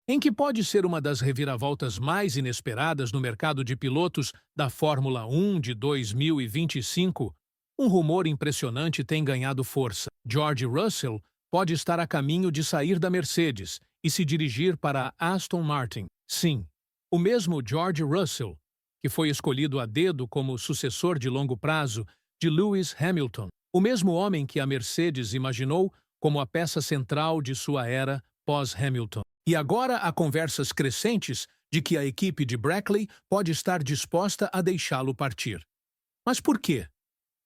em que pode ser uma das reviravoltas mais inesperadas no mercado de pilotos da Fórmula 1 de 2025, um rumor impressionante tem ganhado força. George Russell pode estar a caminho de sair da Mercedes e se dirigir para a Aston Martin. Sim, o mesmo George Russell, que foi escolhido a dedo como sucessor de longo prazo de Lewis Hamilton, o mesmo homem que a Mercedes imaginou como a peça central de sua era pós-Hamilton. E agora há conversas crescentes de que a equipe de Brackley pode estar disposta a deixá-lo partir. Mas por quê?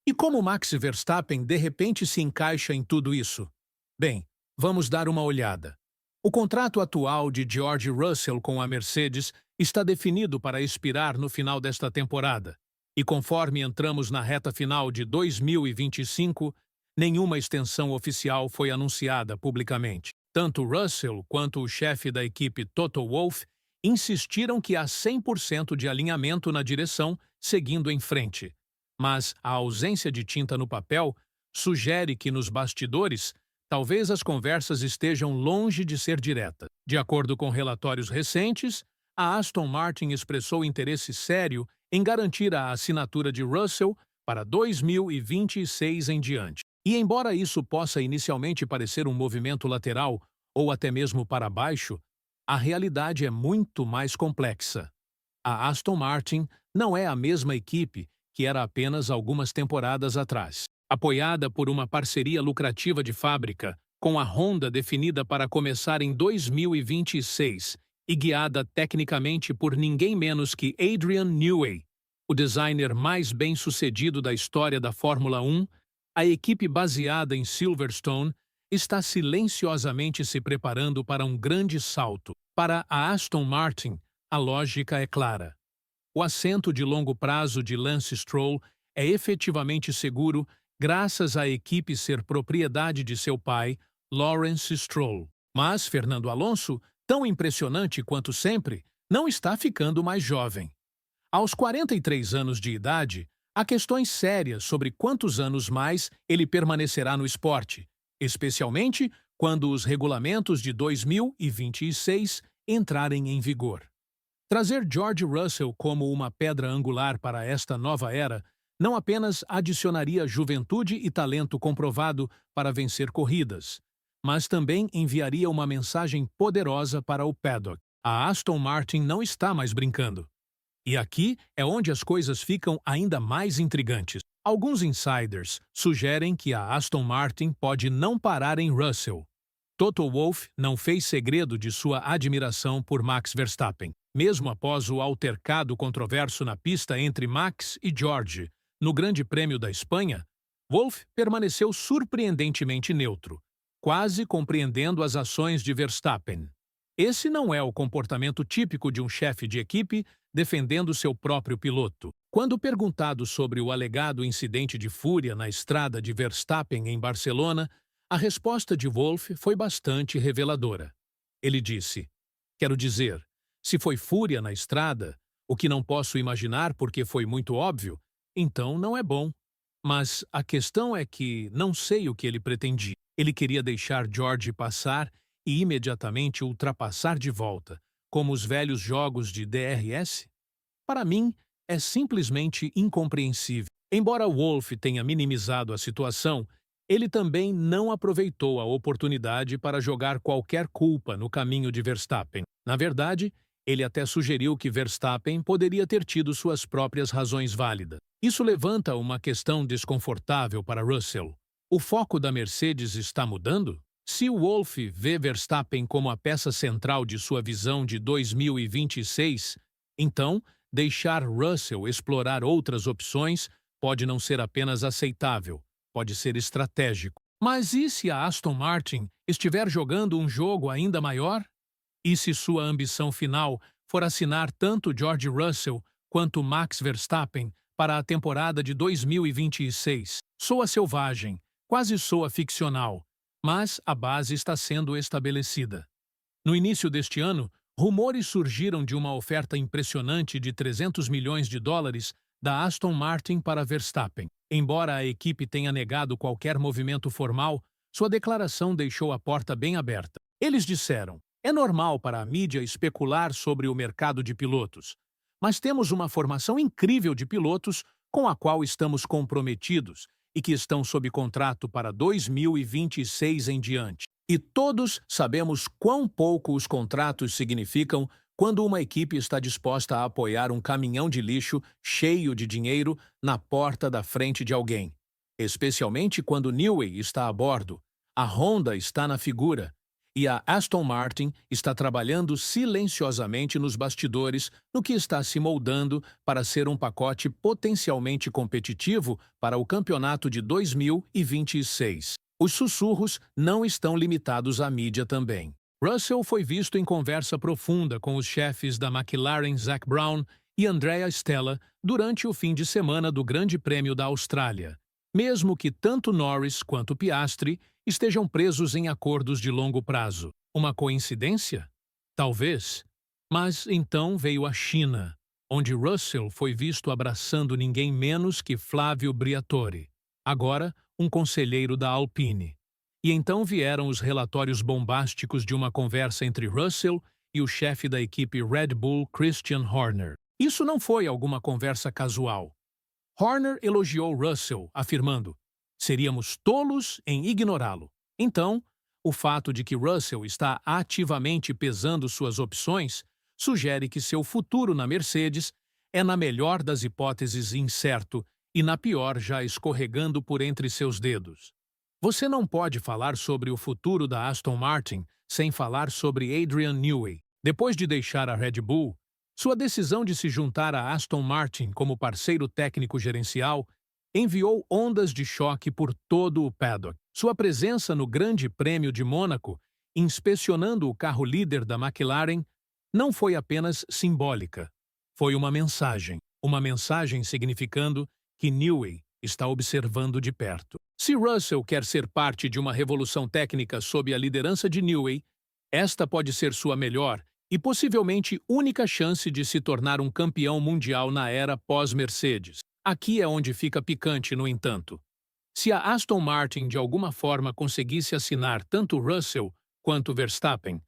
E como Max Verstappen de repente se encaixa em tudo isso? Bem, vamos dar uma olhada. O contrato atual de George Russell com a Mercedes está definido para expirar no final desta temporada, e conforme entramos na reta final de 2025, nenhuma extensão oficial foi anunciada publicamente. Tanto Russell quanto o chefe da equipe Toto Wolff insistiram que há 100% de alinhamento na direção seguindo em frente. Mas a ausência de tinta no papel sugere que nos bastidores talvez as conversas estejam longe de ser diretas. De acordo com relatórios recentes, a Aston Martin expressou interesse sério em garantir a assinatura de Russell para 2026 em diante. E embora isso possa inicialmente parecer um movimento lateral ou até mesmo para baixo, a realidade é muito mais complexa. A Aston Martin não é a mesma equipe que era apenas algumas temporadas atrás. Apoiada por uma parceria lucrativa de fábrica, com a Honda definida para começar em 2026 e guiada tecnicamente por ninguém menos que Adrian Newey, o designer mais bem-sucedido da história da Fórmula 1, a equipe baseada em Silverstone está silenciosamente se preparando para um grande salto. Para a Aston Martin, a lógica é clara. O assento de longo prazo de Lance Stroll é efetivamente seguro graças à equipe ser propriedade de seu pai, Lawrence Stroll. Mas Fernando Alonso, tão impressionante quanto sempre, não está ficando mais jovem. Aos 43 anos de idade, há questões sérias sobre quantos anos mais ele permanecerá no esporte, especialmente quando os regulamentos de 2026 entrarem em vigor. Trazer George Russell como uma pedra angular para esta nova era não apenas adicionaria juventude e talento comprovado para vencer corridas, mas também enviaria uma mensagem poderosa para o paddock. A Aston Martin não está mais brincando. E aqui é onde as coisas ficam ainda mais intrigantes. Alguns insiders sugerem que a Aston Martin pode não parar em Russell. Toto Wolff não fez segredo de sua admiração por Max Verstappen. Mesmo após o altercado controverso na pista entre Max e George no Grande Prêmio da Espanha, Wolff permaneceu surpreendentemente neutro, quase compreendendo as ações de Verstappen. Esse não é o comportamento típico de um chefe de equipe defendendo seu próprio piloto. Quando perguntado sobre o alegado incidente de fúria na estrada de Verstappen em Barcelona, a resposta de Wolff foi bastante reveladora. Ele disse: "Quero dizer, se foi fúria na estrada, o que não posso imaginar porque foi muito óbvio, então não é bom. Mas a questão é que não sei o que ele pretendia. Ele queria deixar George passar e imediatamente ultrapassar de volta, como os velhos jogos de DRS? Para mim, é simplesmente incompreensível." Embora Wolff tenha minimizado a situação, ele também não aproveitou a oportunidade para jogar qualquer culpa no caminho de Verstappen. Na verdade, ele até sugeriu que Verstappen poderia ter tido suas próprias razões válidas. Isso levanta uma questão desconfortável para Russell. O foco da Mercedes está mudando? Se Wolff vê Verstappen como a peça central de sua visão de 2026, então deixar Russell explorar outras opções pode não ser apenas aceitável, pode ser estratégico. Mas e se a Aston Martin estiver jogando um jogo ainda maior? E se sua ambição final for assinar tanto George Russell quanto Max Verstappen para a temporada de 2026? Soa selvagem, quase soa ficcional, mas a base está sendo estabelecida. No início deste ano, rumores surgiram de uma oferta impressionante de 300 milhões de dólares da Aston Martin para Verstappen. Embora a equipe tenha negado qualquer movimento formal, sua declaração deixou a porta bem aberta. Eles disseram: É normal para a mídia especular sobre o mercado de pilotos, mas temos uma formação incrível de pilotos com a qual estamos comprometidos e que estão sob contrato para 2026 em diante. E todos sabemos quão pouco os contratos significam quando uma equipe está disposta a apoiar um caminhão de lixo cheio de dinheiro na porta da frente de alguém. Especialmente quando Newey está a bordo, a Honda está na figura e a Aston Martin está trabalhando silenciosamente nos bastidores no que está se moldando para ser um pacote potencialmente competitivo para o campeonato de 2026. Os sussurros não estão limitados à mídia também. Russell foi visto em conversa profunda com os chefes da McLaren Zac Brown e Andrea Stella durante o fim de semana do Grande Prêmio da Austrália, mesmo que tanto Norris quanto Piastri estejam presos em acordos de longo prazo. Uma coincidência? Talvez. Mas então veio a China, onde Russell foi visto abraçando ninguém menos que Flávio Briatore, agora um conselheiro da Alpine. E então vieram os relatórios bombásticos de uma conversa entre Russell e o chefe da equipe Red Bull, Christian Horner. Isso não foi alguma conversa casual. Horner elogiou Russell, afirmando: "Seríamos tolos em ignorá-lo." Então, o fato de que Russell está ativamente pesando suas opções sugere que seu futuro na Mercedes é, na melhor das hipóteses, incerto e, na pior, já escorregando por entre seus dedos. Você não pode falar sobre o futuro da Aston Martin sem falar sobre Adrian Newey. Depois de deixar a Red Bull, sua decisão de se juntar à Aston Martin como parceiro técnico gerencial enviou ondas de choque por todo o paddock. Sua presença no Grande Prêmio de Mônaco, inspecionando o carro líder da McLaren, não foi apenas simbólica. Foi uma mensagem significando que Newey está observando de perto. Se Russell quer ser parte de uma revolução técnica sob a liderança de Newey, esta pode ser sua melhor e possivelmente única chance de se tornar um campeão mundial na era pós-Mercedes. Aqui é onde fica picante, no entanto. Se a Aston Martin de alguma forma conseguisse assinar tanto Russell quanto Verstappen,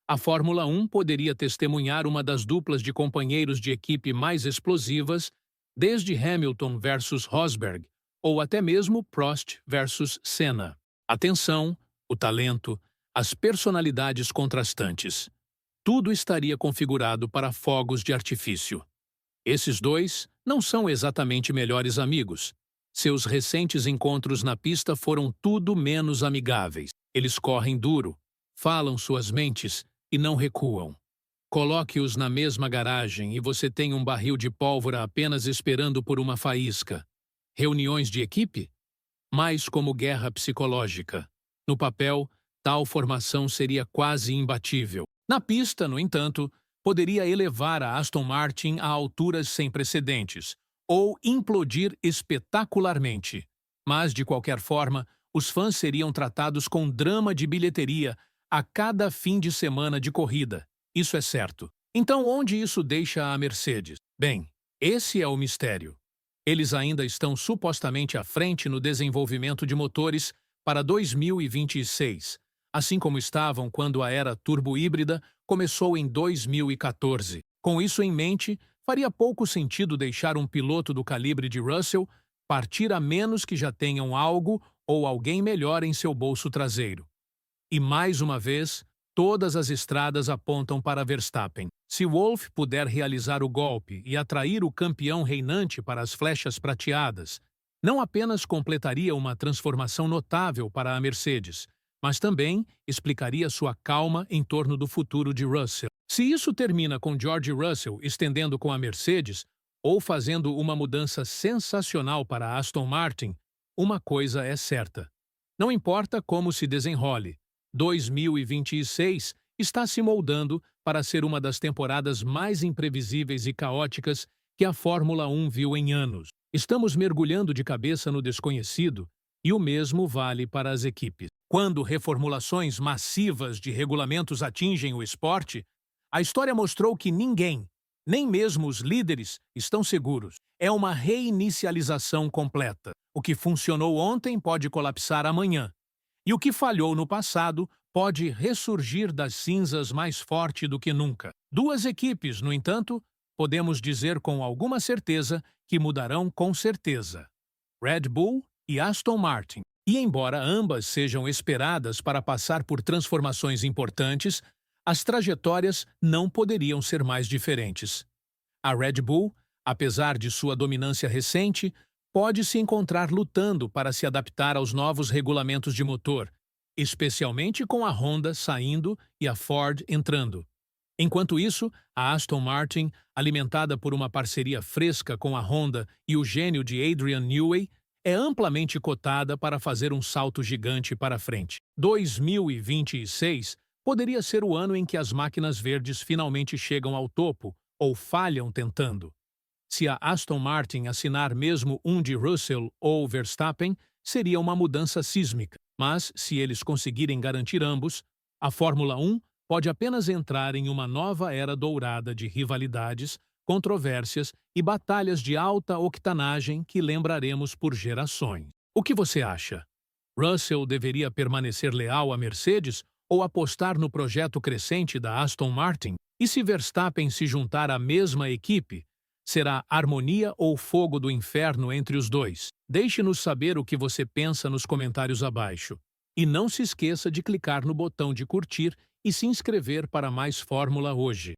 a Fórmula 1 poderia testemunhar uma das duplas de companheiros de equipe mais explosivas desde Hamilton versus Rosberg, ou até mesmo Prost versus Senna. A tensão, o talento, as personalidades contrastantes. Tudo estaria configurado para fogos de artifício. Esses dois não são exatamente melhores amigos. Seus recentes encontros na pista foram tudo menos amigáveis. Eles correm duro, falam suas mentes e não recuam. Coloque-os na mesma garagem e você tem um barril de pólvora apenas esperando por uma faísca. Reuniões de equipe? Mais como guerra psicológica. No papel, tal formação seria quase imbatível. Na pista, no entanto, poderia elevar a Aston Martin a alturas sem precedentes, ou implodir espetacularmente. Mas, de qualquer forma, os fãs seriam tratados com drama de bilheteria a cada fim de semana de corrida. Isso é certo. Então, onde isso deixa a Mercedes? Bem, esse é o mistério. Eles ainda estão supostamente à frente no desenvolvimento de motores para 2026, assim como estavam quando a era turbo-híbrida começou em 2014. Com isso em mente, faria pouco sentido deixar um piloto do calibre de Russell partir a menos que já tenham algo ou alguém melhor em seu bolso traseiro. E mais uma vez, todas as estradas apontam para Verstappen. Se Wolff puder realizar o golpe e atrair o campeão reinante para as flechas prateadas, não apenas completaria uma transformação notável para a Mercedes, mas também explicaria sua calma em torno do futuro de Russell. Se isso termina com George Russell estendendo com a Mercedes ou fazendo uma mudança sensacional para a Aston Martin, uma coisa é certa. Não importa como se desenrole, 2026 está se moldando para ser uma das temporadas mais imprevisíveis e caóticas que a Fórmula 1 viu em anos. Estamos mergulhando de cabeça no desconhecido e o mesmo vale para as equipes. Quando reformulações massivas de regulamentos atingem o esporte, a história mostrou que ninguém, nem mesmo os líderes, estão seguros. É uma reinicialização completa. O que funcionou ontem pode colapsar amanhã. E o que falhou no passado pode ressurgir das cinzas mais forte do que nunca. Duas equipes, no entanto, podemos dizer com alguma certeza que mudarão com certeza: Red Bull e Aston Martin. E embora ambas sejam esperadas para passar por transformações importantes, as trajetórias não poderiam ser mais diferentes. A Red Bull, apesar de sua dominância recente, pode se encontrar lutando para se adaptar aos novos regulamentos de motor, especialmente com a Honda saindo e a Ford entrando. Enquanto isso, a Aston Martin, alimentada por uma parceria fresca com a Honda e o gênio de Adrian Newey, é amplamente cotada para fazer um salto gigante para frente. 2026 poderia ser o ano em que as máquinas verdes finalmente chegam ao topo, ou falham tentando. Se a Aston Martin assinar mesmo um de Russell ou Verstappen, seria uma mudança sísmica. Mas, se eles conseguirem garantir ambos, a Fórmula 1 pode apenas entrar em uma nova era dourada de rivalidades, controvérsias e batalhas de alta octanagem que lembraremos por gerações. O que você acha? Russell deveria permanecer leal à Mercedes ou apostar no projeto crescente da Aston Martin? E se Verstappen se juntar à mesma equipe, será harmonia ou fogo do inferno entre os dois? Deixe-nos saber o que você pensa nos comentários abaixo. E não se esqueça de clicar no botão de curtir e se inscrever para mais Fórmula hoje.